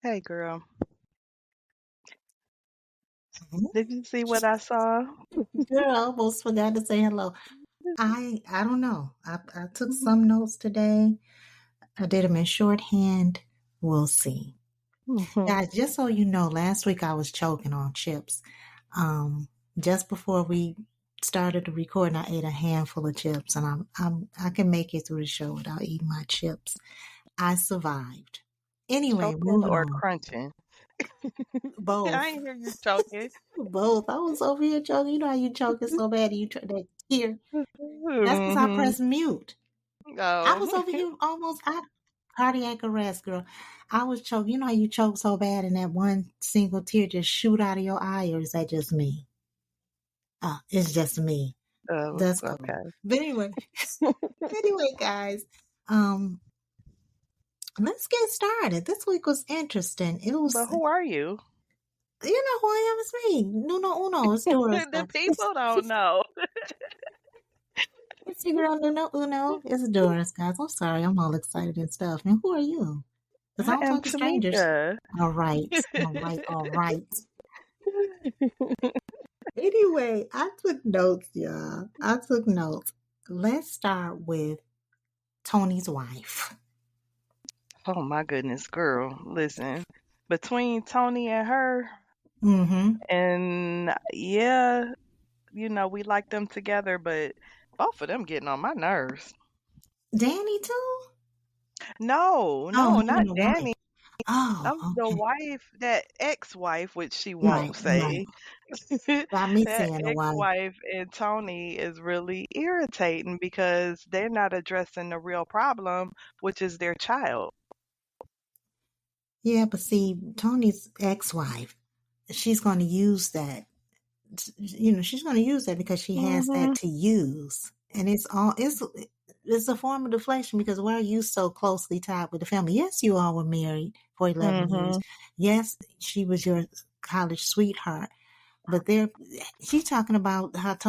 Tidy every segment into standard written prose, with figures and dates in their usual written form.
Hey girl, Mhm. did you see what I saw? Girl, I almost forgot to say hello. I don't know. I took some notes today. I did them in shorthand. We'll see. Mhm. Guys, just so you know, last week I was choking on chips. Just before we started the recording, I ate a handful of chips, and I can make it through the show without eating my chips. I survived. Anyway, Choking moving or on. crunching? I Both. ain't hear you choking. Both. I was over here choking. You know how you choking so bad and you try that tear. That's because I Mhm. pressed mute. I was Oh, over here almost out cardiac arrest, girl. I was choking. You know how you choke so bad and that one single tear just shoot out of your eye, or is that just me? It's just me. That's cool. okay. But anyway, guys, um, let's get started. This week was interesting. It But was, who are you? you know who I am. It's me. No, uno. It's Doris, The guys. people don't know. It's your girl, Nuno Uno. It's Doris, guys. I'm sorry. I'm all excited and stuff. And who are you? Because I I don't am talk to strangers. Tamika. All right. All right. All right. Anyway, I took notes, y'all. I took notes. Let's start with Tony's wife. Oh my goodness, girl. Listen, between Tony and her, Mm-hmm. and yeah, we like them together, but both of them getting on my nerves. Danny, too? No, Oh, no, no, not the wife. Danny. Oh, I'm the okay. wife, that ex-wife, which she Right, won't right. say. Got me That saying the wife. ex-wife and Tony is really irritating because they're not addressing the real problem, which is their child. Yeah, but see, Tony's ex-wife, she's going to use that. She's going to use that because she has that Mm-hmm. to use. And it's a form of deflection because why are you so closely tied with the family? Yes, you all were married for 11 years. Mm-hmm. Yes, she was your college sweetheart. But she's talking about how not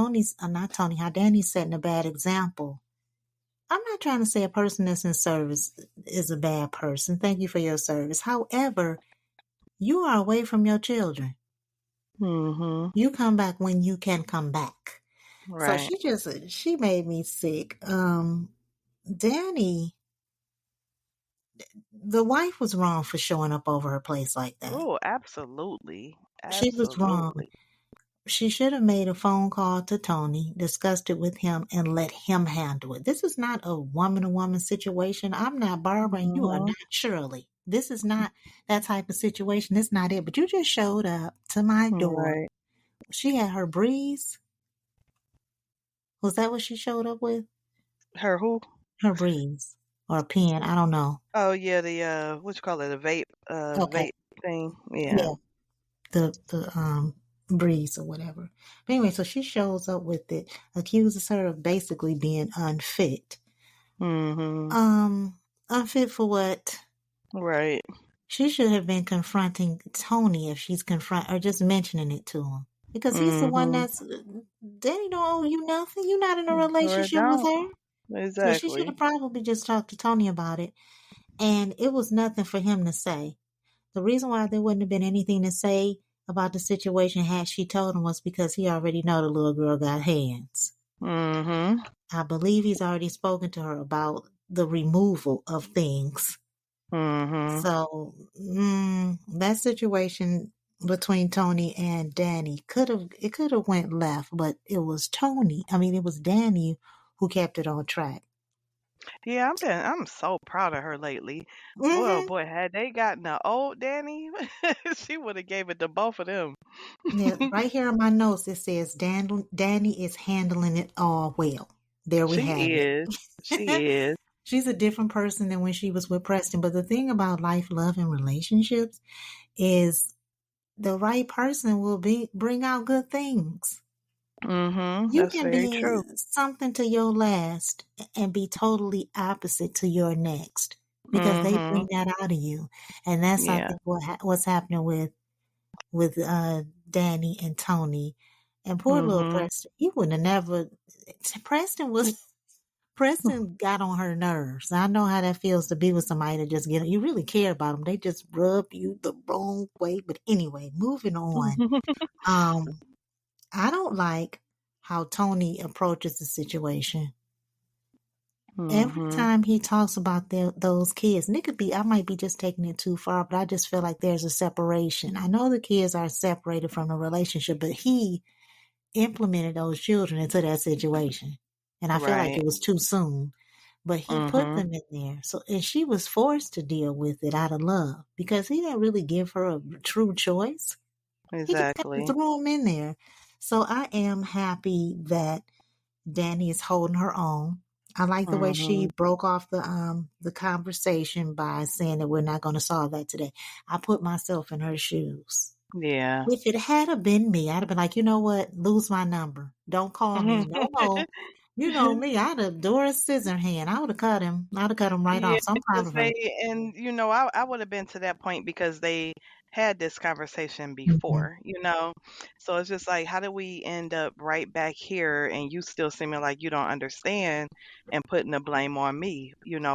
Tony, how Danny's setting a bad example. I'm not trying to say a person that's in service is a bad person. Thank you for your service. However, you are away from your children. Mm-hmm. You come back when you can come back. So Right. she made me sick. Danny, the wife was wrong for showing up over her place like that. Oh, absolutely. She was wrong. Absolutely. She should have made a phone call to Tony, discussed it with him, and let him handle it. This is not a woman to woman situation. I'm not Barbara, and you are Mm-hmm. not Shirley. This is not that type of situation. It's not it. But you just showed up to my door. Right. She had her breeze. Was that what she showed up with? Her who? Her breeze or a pen. I don't know. Oh yeah, the what you call it, a Okay. vape thing. Yeah. Yeah. The breeze or whatever. But anyway, so she shows up with it, accuses her of basically being unfit. Mm-hmm. Unfit for what? Right. She should have been confronting Tony if she's or just mentioning it to him. Because he's the one Mm-hmm. Danny don't owe you nothing. You're not in a Sure relationship with don't. her. So she should Exactly. have probably just talked to Tony about it. And it was nothing for him to say. The reason why there wouldn't have been anything to say about the situation had she told him was because he already know the little girl got hands. Mm-hmm. I believe he's already spoken to her about the removal of things. Mm-hmm. So that situation between Tony and Danny could have went left, but it was Danny who kept it on track. Yeah, I'm so proud of her lately. Boy, oh hmm boy, had they gotten the old Danny, she would have gave it to both of them. Yeah, right here in my notes it says Danny is handling it all well. There we She have is. it. She is. She's a different person than when she was with Preston. But the thing about life, love, and relationships is the right person will bring out good things. Mm-hmm. You That's can very be true. something to your last and be totally opposite to your next because they Mm-hmm. bring that out of you. And that's, I Yeah. think, what's happening with Danny and Tony. And poor little Mm-hmm. Preston, he wouldn't have never. Preston was Preston got on her nerves. I know how that feels to be with somebody that just you really care about them. They just rub you the wrong way. But anyway, moving on. Um, I don't like how Tony approaches the situation. Every Mhm. time he talks about those kids, and it could be, I might be just taking it too far, but I just feel like there's a separation. I know the kids are separated from the relationship, but he implemented those children into that situation. And I feel like Right. it was too soon, but he put Mhm. them in there. So, and she was forced to deal with it out of love because he didn't really give her a true choice. He just kind of Exactly. threw them in there. So I am happy that Danni is holding her own. I like the way she Mhm. broke off the conversation by saying that we're not going to solve that today. I put myself in her shoes. Yeah. If it had have been me, I'd have been like, you know what? Lose my number. Don't call me. No, no. You know me. I'd have Doris Scissorhand. I would have cut him. I'd have cut him right Yeah, off. So I'm proud because of her. I would have been to that point because they had this conversation Hmm. before, you know? So it's just like, how do we end up right back here and you still seeming like you don't understand and putting the blame on me,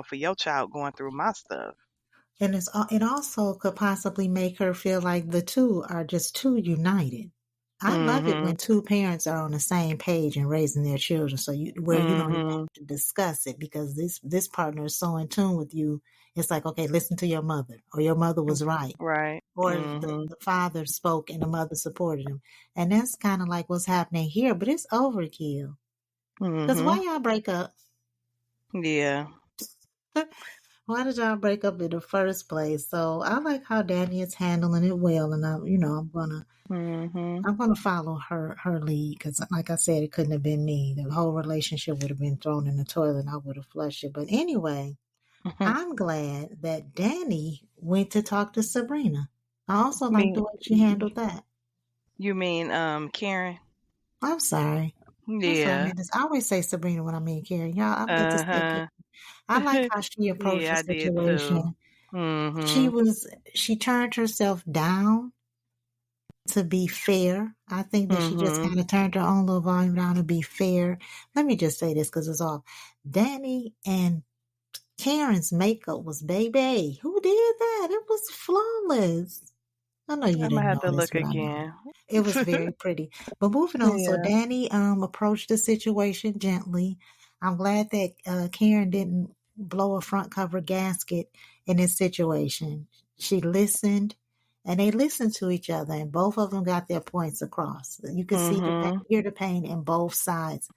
for your child going through my stuff? And it also could possibly make her feel like the two are just too united. I love it Mhm. when two parents are on the same page and raising their children, so where you don't even Mhm. have to discuss it because this partner is so in tune with you. It's like, okay, listen to your mother, or your mother was right, Right. or Mhm. the father spoke and the mother supported him, and that's kind of like what's happening here. But it's overkill. Because why Mhm. y'all break up? Yeah. Why did y'all break up in the first place? So I like how Danny is handling it well, and Mhm. I'm gonna follow her lead because, like I said, it couldn't have been me. The whole relationship would have been thrown in the toilet, and I would have flushed it. But anyway, I'm glad that Danny went to talk to Sabrina. I also like Me the way she handled that. You mean Karen? I'm sorry. I'm sorry. Yeah. I always say Sabrina when I mean Karen. Y'all, I meant to say Karen. Uh-huh. I like how she approached the Yeah, I did too. situation. She Mhm. was she turned herself down to be fair. I think that she just Mhm. kind of turned her own little volume down to be fair. Let me just say this because it's off. Danny and Karen's makeup was baby. Who did that? It was flawless. I know you I'm gonna didn't have to notice, look but I know. again. It was very pretty. But moving on, so Yeah. Danny approached the situation gently. I'm glad that Karen didn't blow a front cover gasket in this situation. She listened, and they listened to each other, and both of them got their points across. You could see the pain, Mhm. hear the pain in both sides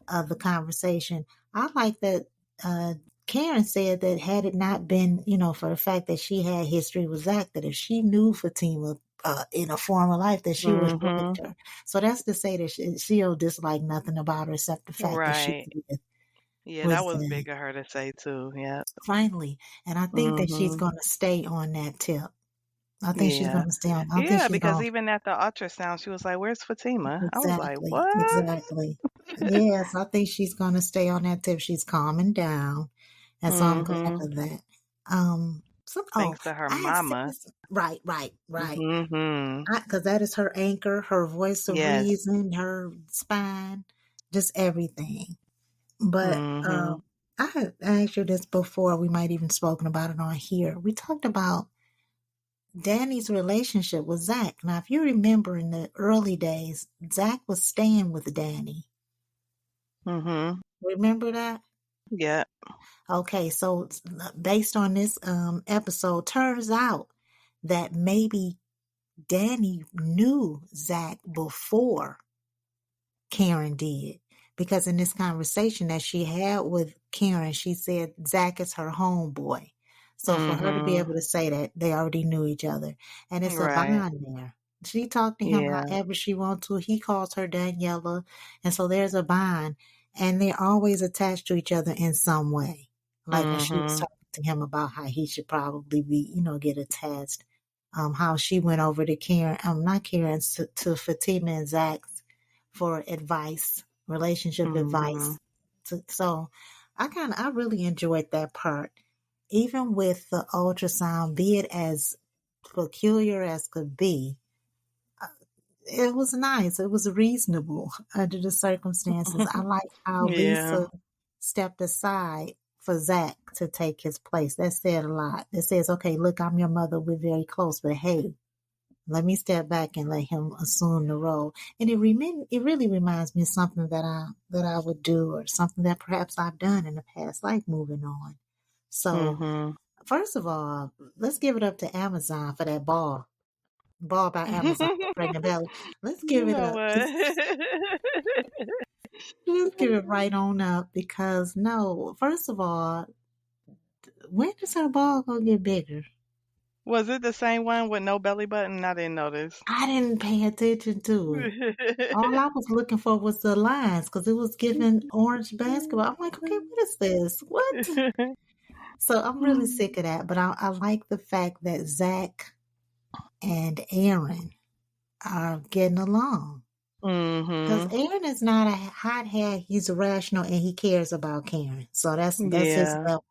of the conversation. I like that Karen said that had it not been, for the fact that she had history with Zac, that if she knew Fatima in a former life, that she would have Mhm. liked her. So that's to say that she'll dislike nothing about her except the fact that she's Right. Yeah, that with was Zac. big of her to say too. Yeah. Finally, and I think that she's Mhm. going to stay on that tip. I think she's Yeah. going to stay on. I think Yeah, she's because going even at the ultrasound, she was like, "Where's Fatima?" I was like, exactly, "What?" exactly. Yes, I think she's going to stay on that tip. She's calming down. And so I'm glad Mhm. of that. Thanks to her I had said mama. this. Right, right, right. Mhm. Because that is her anchor, her voice of Yes. reason, her spine, just everything. But Mhm. I had asked you this before. We might even spoken about it on here. We talked about Danny's relationship with Zac. Now, if you remember in the early days, Zac was staying with Danny. Mhm. Remember that? Yeah. Okay, so based on this episode, turns out that maybe Danny knew Zac before Karen did. Because in this conversation that she had with Karen, she said Zac is her homeboy. So for her to be Mhm. able to say that, they already knew each other. And it's a Right. bond there. She talked to him Yeah. however she wants to. He calls her Daniela. And so there's a bond. And they're always attached to each other in some way. Like when she was Mhm. talking to him about how he should probably be, get attached. How she went over to Karen, not Karen, to Fatima and Zac for advice, relationship Mhm. advice. So I really enjoyed that part. Even with the ultrasound, be it as peculiar as could be, it was nice. It was reasonable under the circumstances. I like how Yeah. Lisa stepped aside for Zac to take his place. That said a lot. It says, okay, look, I'm your mother. We're very close, but hey, let me step back and let him assume the role. And it really reminds me of something that I would do, or something that perhaps I've done in the past, like moving on. So Mhm. first of all, let's give it up to Amazon for that ball. Ball by Amazon, Pregnant Belly. Let's You give it know up. what? Let's give it right on up, because no, first of all, when does her ball gonna get bigger? Was it the same one with no belly button? I didn't notice. I didn't pay attention to it. All I was looking for was the lines, because it was giving orange basketball. I'm like, okay, what is this? What? So I'm really sick of that. But I like the fact that Zac and Aaron are getting along. Because Mhm. Aaron is not a hothead. He's rational and he cares about Karen. So that's his Yeah. level.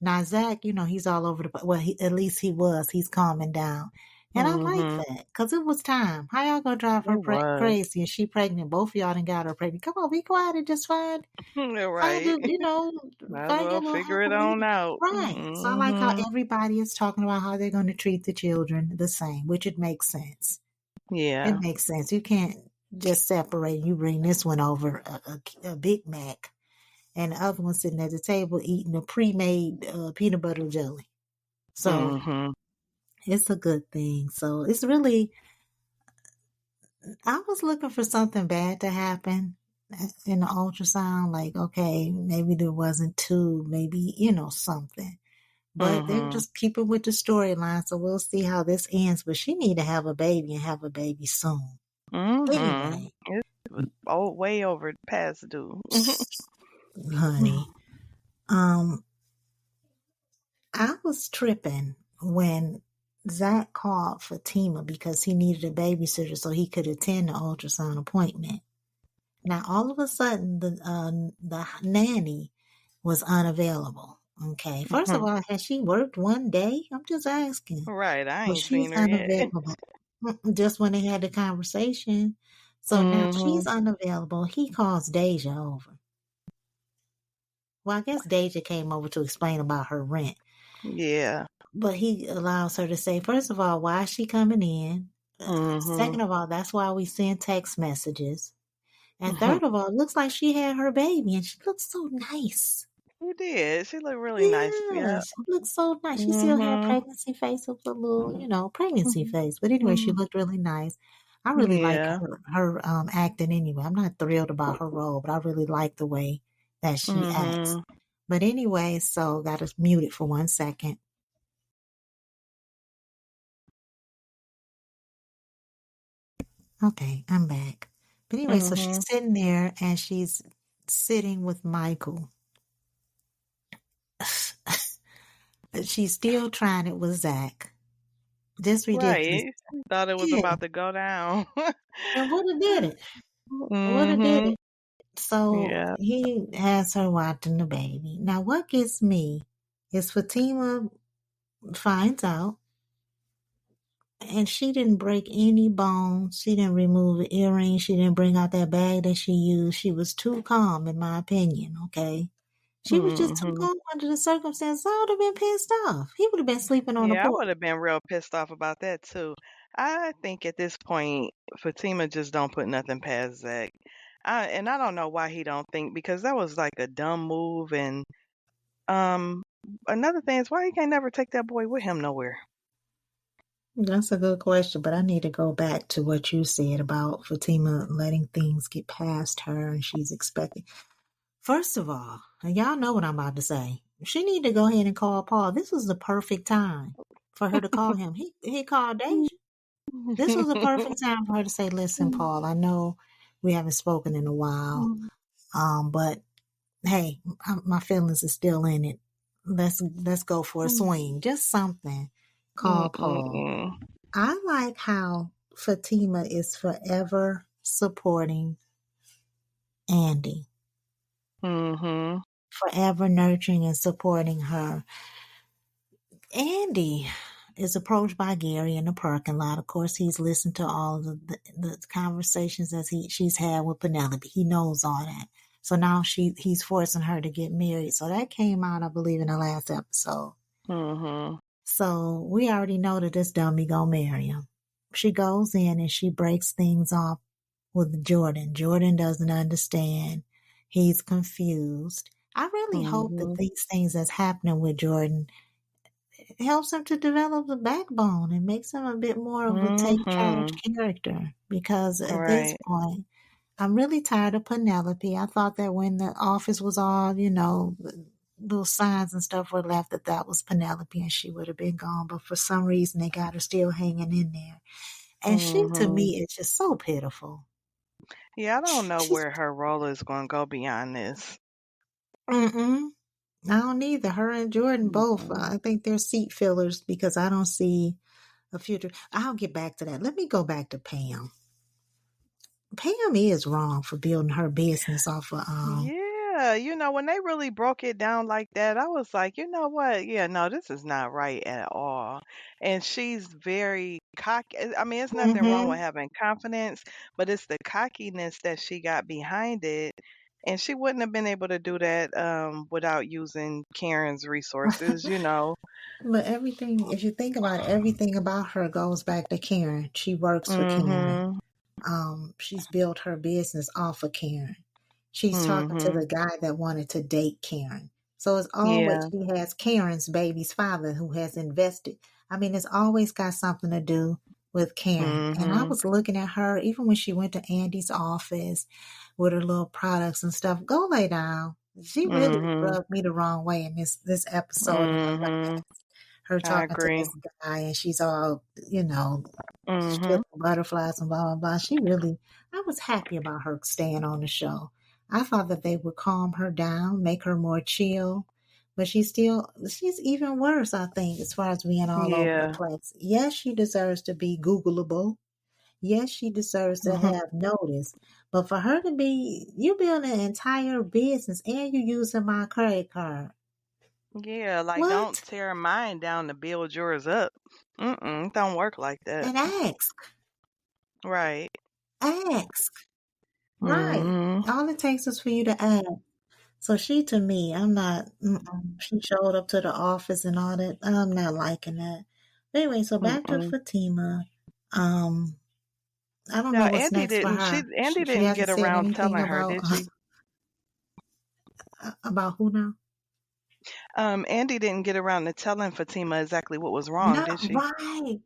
Now Zac, he's all over the place. Well, at least he was. He's calming down. And I like Mhm. that, because it was time. How y'all gonna drive her It was. crazy and she pregnant? Both of y'all done got her pregnant. Come on, be quiet and just find Right. Might as find your well little figure it happily. on out. Right. So I like how Mhm. everybody is talking about how they're going to treat the children the same, which it makes sense. It Yeah. makes sense. You can't just separate. You bring this one over a Big Mac, and the other one sitting at the table eating a pre-made peanut butter jelly. So Mhm. it's a good thing. So it's really, I was looking for something bad to happen in the ultrasound. Like, okay, maybe there wasn't two, maybe, something. But they're Mhm. just keeping with the storyline. So we'll see how this ends. But she need to have a baby, and have a baby soon. Mhm. Anyway, It was way over past due. honey, um, I was tripping when Zac called Fatima because he needed a babysitter so he could attend the ultrasound appointment. Now, all of a sudden, the nanny was unavailable. Okay, first of Mhm. all, has she worked one day? I'm just asking. Right. I Well, ain't she's seen her yet. unavailable. Just when they had the conversation. So now she's Mhm. unavailable. He calls Deja over. Well, I guess Deja came over to explain about her rent. Yeah. But he allows her to say, first of all, why is she coming in? Mhm. Second of all, that's why we send text messages. And Mhm. third of all, it looks like she had her baby and she looks so nice. She did. She looked really nice. Yeah, Yeah. she looked so nice. She still had Mhm. pregnancy face with a little, pregnancy face. But anyway, she Mhm. looked really nice. I really like Yeah. her acting anyway. I'm not thrilled about her role, but I really like the way that she acts. Mhm. But anyway, so got us muted for 1 second. Okay, I'm back. But anyway, so she's Mhm. sitting there and she's sitting with Michael. She's still trying it with Zac. Just ridiculous. Right. Thought it was Yeah. about to go down. And would have did it. Would have did Mhm. it. So Yeah. he has her watching the baby. Now, what gets me is Fatima finds out, and she didn't break any bones. She didn't remove the earring. She didn't bring out that bag that she used. She was too calm, in my opinion, okay? She was just too Mhm. calm under the circumstances. I would have been pissed off. He would have been sleeping on the Yeah, I porch. would have been real pissed off about that too. I think at this point, Fatima just don't put nothing past Zach. I don't know why he don't think, because that was like a dumb move. And um, another thing is, why he can't never take that boy with him nowhere. That's a good question, but I need to go back to what you said about Fatima letting things get past her and she's expecting. First of all, and y'all know what I'm about to say, she need to go ahead and call Paul. This was the perfect time for her to call him. He called Deja. This was the perfect time for her to say, "Listen, Paul, I know we haven't spoken in a while, but hey, my feelings are still in it. Let's go for a swing. Just something." Call Paul. Mm-mm. I like how Fatima is forever supporting Andy, Mhm. forever nurturing and supporting her. Andy is approached by Gary in the parking lot. Of course, he's listened to all the conversations that she's had with Penelope. He knows all that. So now he's forcing her to get married. So that came out, I believe, in the last episode. Mhm. So we already know that this dummy gonna marry him. She goes in and she breaks things off with Jordan. Jordan doesn't understand. He's confused. I really hope that Mhm. these things that's happening with Jordan helps him to develop a backbone and makes him a bit more of a take charge Mhm. character. Because at this Right. point, I'm really tired of Penelope. I thought that when the office was all, little signs and stuff were left, that was Penelope and she would have been gone. But for some reason, they got her still hanging in there. And she, to Mhm. me, is just so pitiful. Yeah, I don't know She's, where her role is going to go beyond this. mm-mm. I don't either. Her and Jordan both. Mhm. I think they're seat fillers because I don't see a future. I'll get back to that. Let me go back to Pam. Pam is wrong for building her business off of Yeah, when they really broke it down like that, I was like, you know what? Yeah, no, this is not right at all. And she's very cocky. I mean, it's nothing wrong with mm-hmm. having confidence, but it's the cockiness that she got behind it. And she wouldn't have been able to do that without using Karen's resources. But everything, if you think about it, everything about her goes back to Karen. She works for Karen. Mhm. She's built her business off of Karen. She's talking to Mhm. the guy that wanted to date Karen. So it's always, Yeah. she has Karen's baby's father who has invested. I mean, it's always got something to do with Karen. And I Mhm. was looking at her, even when she went to Andy's office with her little products and stuff. Go lay down. She really Mhm. rubbed me the wrong way in this episode in the Mhm. her I talking to agree. this guy and she's all, Mhm. strip butterflies and blah blah blah. She really, I was happy about her staying on the show. I thought that they would calm her down, make her more chill, but she's even worse, I think, as far as being all over the Yeah. place. Yes, she deserves to be Googleable. Yes, she deserves to Mhm. have notice. But for her to be, you build an entire business and you using my credit card. Yeah, like don't What? tear mine down to build yours up. Mm-mm, don't work like that. And ask. Right. Ask. Right. Mhm. All it takes is for you to ask. So she, to me, I'm not, she showed up to the office and all that. I'm not liking that. But anyway, so back to Mm-mm. Fatima. Um, I don't Now know what's next for her. Andy She didn't hasn't get said around anything telling her, did she? about who now? Andy didn't get around to telling Fatima exactly what was wrong, No, did she? right.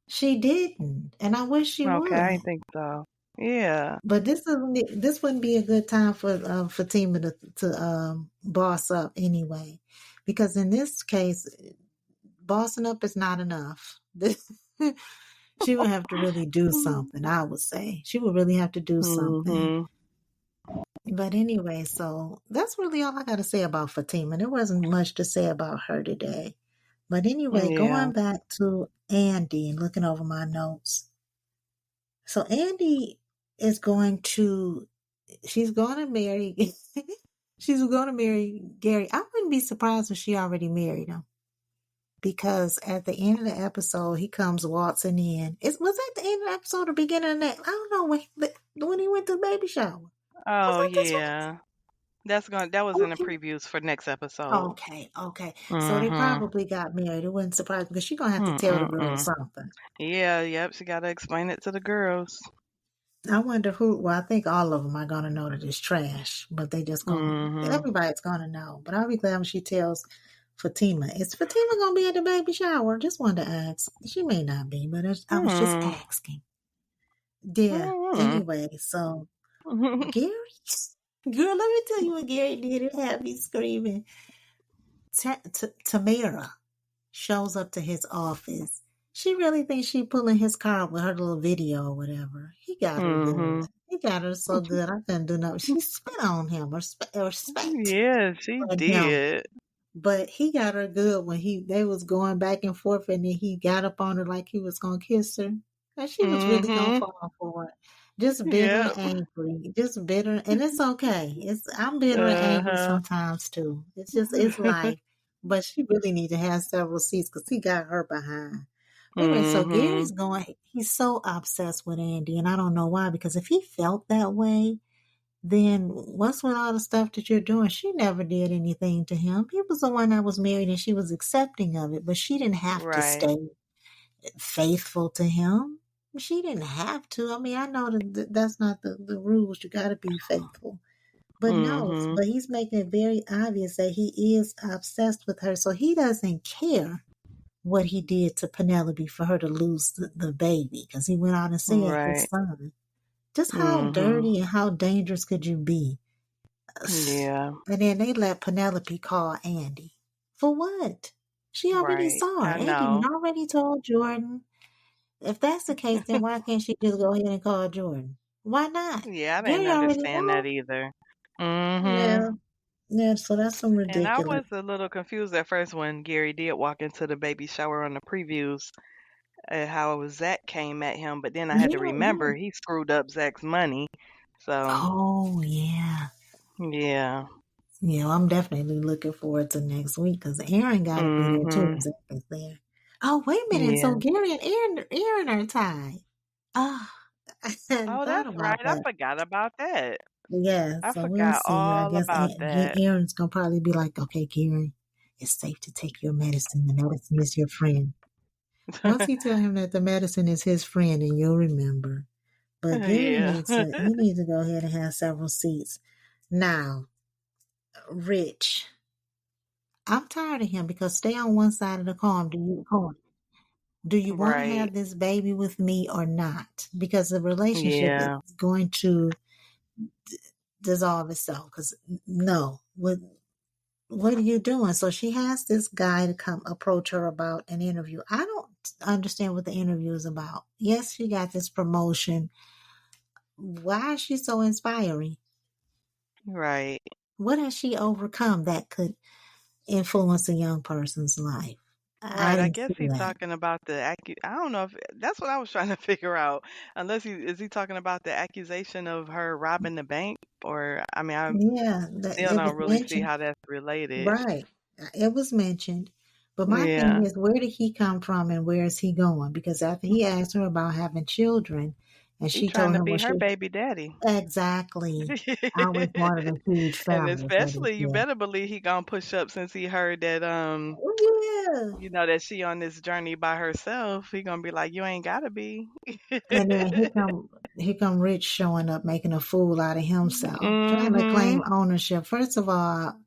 She didn't. And I wish she Okay, I would. didn't think so. Yeah. But this wouldn't be a good time for Fatima to boss up anyway. Because in this case, bossing up is not enough. This she would have to really do something, I would say. She would really have to do something. Mhm. But anyway, so that's really all I got to say about Fatima. There wasn't much to say about her today. But anyway, Yeah. going back to Andy and looking over my notes. So Andy is she's going to marry, she's going to marry Gary. I wouldn't be surprised if she already married him. Because at the end of the episode, he comes waltzing in. Was that the end of the episode or beginning of that? I don't know when he went to the baby shower. Was Oh, that this yeah. That was in the one? previews for next episode. Okay. So they Mhm. probably got married. It wouldn't surprise me because she's gonna have to tell the girl Mm-mm-mm. something. Yeah, yep, she got to explain it to the girls. I wonder who. Well, I think all of them are gonna know that it's trash, but they just gonna. Mhm. Everybody's gonna know. But I'll be glad when she tells Fatima. Is Fatima gonna be at the baby shower? Just wanted to ask. She may not be, but I was just Hmm. asking. Yeah. Mhm. Anyway, so Gary, girl, let me tell you what Gary did. It had me screaming. Tamara shows up to his office. She really thinks she pulling his car up with her little video or whatever. He got her good. Mhm. He got her so good. I couldn't do nothing. She spit on him or spat Yeah, she on him. did. But he got her good when they was going back and forth, and then he got up on her like he was gonna kiss her, and she was really gonna Mhm. fall for it. Just bitter and Yep. angry, just bitter, and it's okay. I'm bitter and angry Uh-huh. sometimes too. It's life, but she really need to have several seats because he got her behind. Anyway, so Mhm. Gary's he's so obsessed with Andy, and I don't know why. Because if he felt that way, then what's with all the stuff that you're doing? She never did anything to him. He was the one that was married and she was accepting of it, but she didn't have to Right. stay faithful to him. She didn't have to. I mean, I know that's not the rules. You got to be faithful. But no, Mhm. but he's making it very obvious that he is obsessed with her. So he doesn't care what he did to Penelope for her to lose the baby because he went out and said his Right. son. Just how Mhm. dirty and how dangerous could you be? Yeah. And then they let Penelope call Andy. For what? She already Right. saw I it. Andy know. already told Jordan. If that's the case, then why can't she just go ahead and call Jordan? Why not? Yeah, I didn't Gary already understand know. that either. Mhm. Yeah, yeah. So that's some And I ridiculous. was a little confused at first when Gary did walk into the baby shower on the previews, how it was Zach came at him, but then I had to Yeah, yeah. remember he screwed up Zach's money. So, Oh, yeah. yeah. Yeah, I'm definitely looking forward to next week because Aaron got to be there too. Mhm. Zach is there. Oh, wait a minute. So Yeah. Gary and Aaron are tied. Oh, I hadn't Oh, thought that's about right. I that. forgot about that. Yeah, I so we'll forgot see. I all guess about that. Aaron's gonna probably be like, "Okay, Gary, it's safe to take your medicine. The medicine is your friend." Once he tell him that the medicine is his friend, and you'll remember. But Gary Yeah. needs to go ahead and have several seats. Now, Rich, I'm tired of him because stay on one side of the coin. Do you want to Right. have this baby with me or not? Because the relationship is Yeah. going to dissolve itself. Because no, what are you doing? So she has this guy to come approach her about an interview. I don't understand what the interview is about. Yes, she got this promotion. Why is she so inspiring? Right. What has she overcome that could influence a young person's life? I Right. I didn't guess see he's that. talking about the I don't know if that's what I was trying to figure out. Unless he is he talking about the accusation of her robbing the bank, or I mean, I Yeah, still it was don't really see mentioned. how that's related. Right. It was mentioned. But my thing Yeah. is, where did he come from and where is he going? Because after he asked her about having children, and He she trying told to him, be well, her she baby daddy. exactly. I always wanted a huge And family, is what he especially you said. better believe he gonna push up since he heard that Oh, you know that she on this journey by herself. He gonna be like, you ain't gotta be. yeah. And then here come Rich showing up, making a fool out of himself, trying to claim Mhm. ownership. First of all,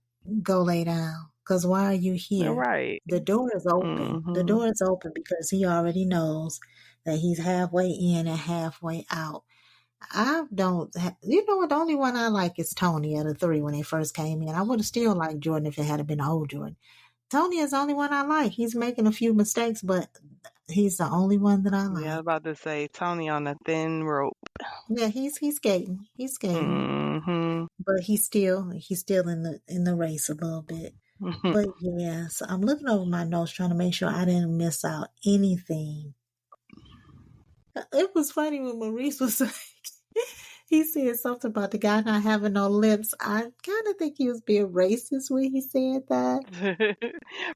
go lay down. Because why are you here? Right. The door is open. The Mhm. door is open because he already knows that he's halfway in and halfway out. I don't, you know what? The only one I like is Tony of the three when they first came in. I would have still liked Jordan if it had been old Jordan. Tony is the only one I like. He's making a few mistakes, but he's the only one that I Yeah, I was like. about to say Tony on a thin rope. Yeah, he's skating. He's skating, Mhm. but he's still in the race a little bit. But yeah, so I'm looking over my notes trying to make sure I didn't miss out anything. It was funny when Maurice was like, he said something about the guy not having no lips. I kind of think he was being racist when he said that.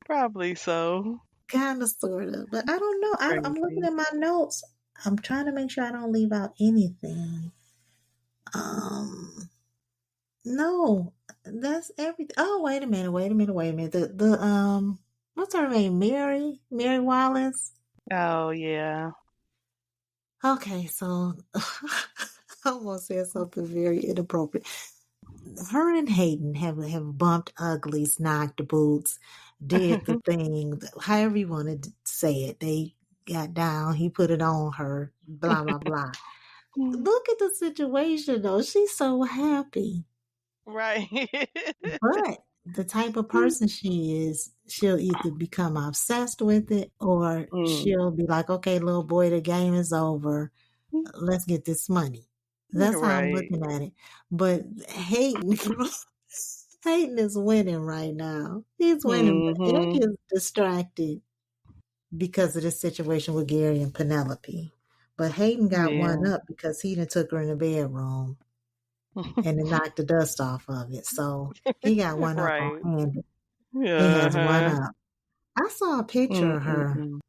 Probably so. Kind of, sort of. But I don't know. I'm looking Crazy. at my notes. I'm trying to make sure I don't leave out anything. Um, no, that's everything. Oh, wait a minute. What's her name? Mary Wallace. Oh yeah. Okay, so I almost said something very inappropriate. Her and Hayden have bumped uglies, knocked boots, did the thing, however you want to say it. They got down, he put it on her, blah, blah, blah. Look at the situation though. She's so happy. Right. But the type of person she is, she'll either become obsessed with it or Mm. she'll be like, okay, little boy, the game is over. Let's get this money. That's how I'm Right. looking at it. But Hayden, Hayden is winning right now. He's winning, but Andy Mhm. is distracted because of this situation with Gary and Penelope. But Hayden got one Yeah. up because he done took her in the bedroom and then knocked the dust off of it. So he got one up on Right. Andy. He has one Uh-huh. up. I saw a picture of her, Mm-mm-mm.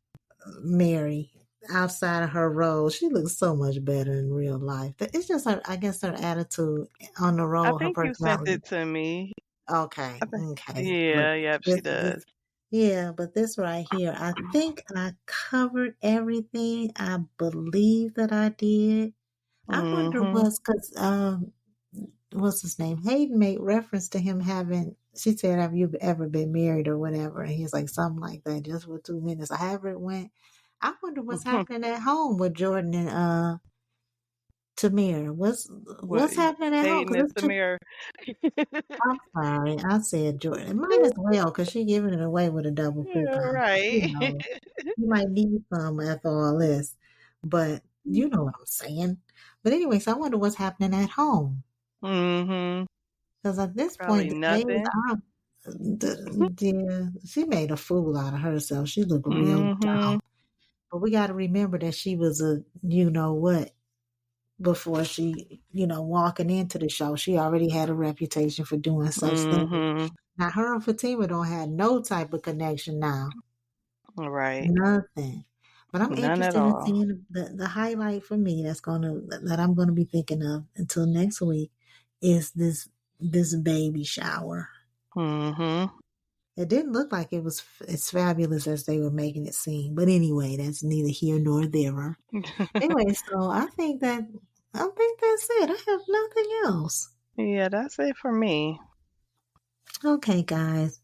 Mary. outside of her role. She looks so much better in real life. It's just her, I guess, her attitude on the I role, her think you sent personality. it to me. Okay, I think okay. But yeah, yep, she this, does. yeah, but this right here, I think I covered everything. I believe that I did. I wonder Mhm. what's his name? Hayden made reference to him having. She said, "Have you ever been married or whatever?" And he's like, something like that, just for 2 minutes. However it went. I wonder what's happening at home with Jordan and Tamir. What What's happening at home? Hayden Because is it's the two. mirror. I'm sorry, I said Jordan. Might as well, because she giving it away with a double Yeah, coupon. right. You might need some after all this, but you know what I'm saying. But anyway, so I wonder what's happening at home. Mhm. Because at this Probably point, the days nothing. are, yeah, she made a fool out of herself. She looked real Mhm. dumb. But we got to remember that she was a, you know what, before she, walking into the show, she already had a reputation for doing such things. Mhm. Now, her and Fatima don't have no type of connection now. Right. Nothing. But I'm None at interested in all. seeing the highlight for me that I'm gonna be thinking of until next week is this baby shower. Mhm. It didn't look like it was as fabulous as they were making it seem. But anyway, that's neither here nor there. Anyway, so I think that's it. I have nothing else. Yeah, that's it for me. Okay, guys.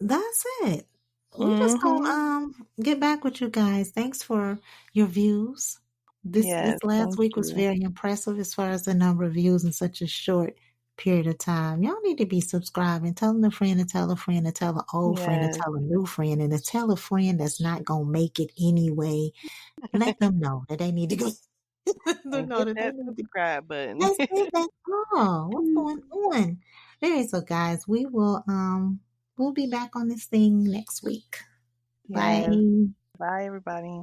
That's it. We just gonna Mhm. get back with you guys. Thanks for your views. This Yes, last thank week was you. very impressive as far as the number of views in such a short period of time. Y'all need to be subscribing, telling a friend to tell a friend to tell an old friend to Yes. tell a new friend and to tell a friend that's not gonna make it anyway. Let them know that they need to go let them And know hit that they that need to subscribe button. that's it, that's all. What's going on? Anyway, so guys, we'll be back on this thing next week. Bye. Yes. Bye everybody.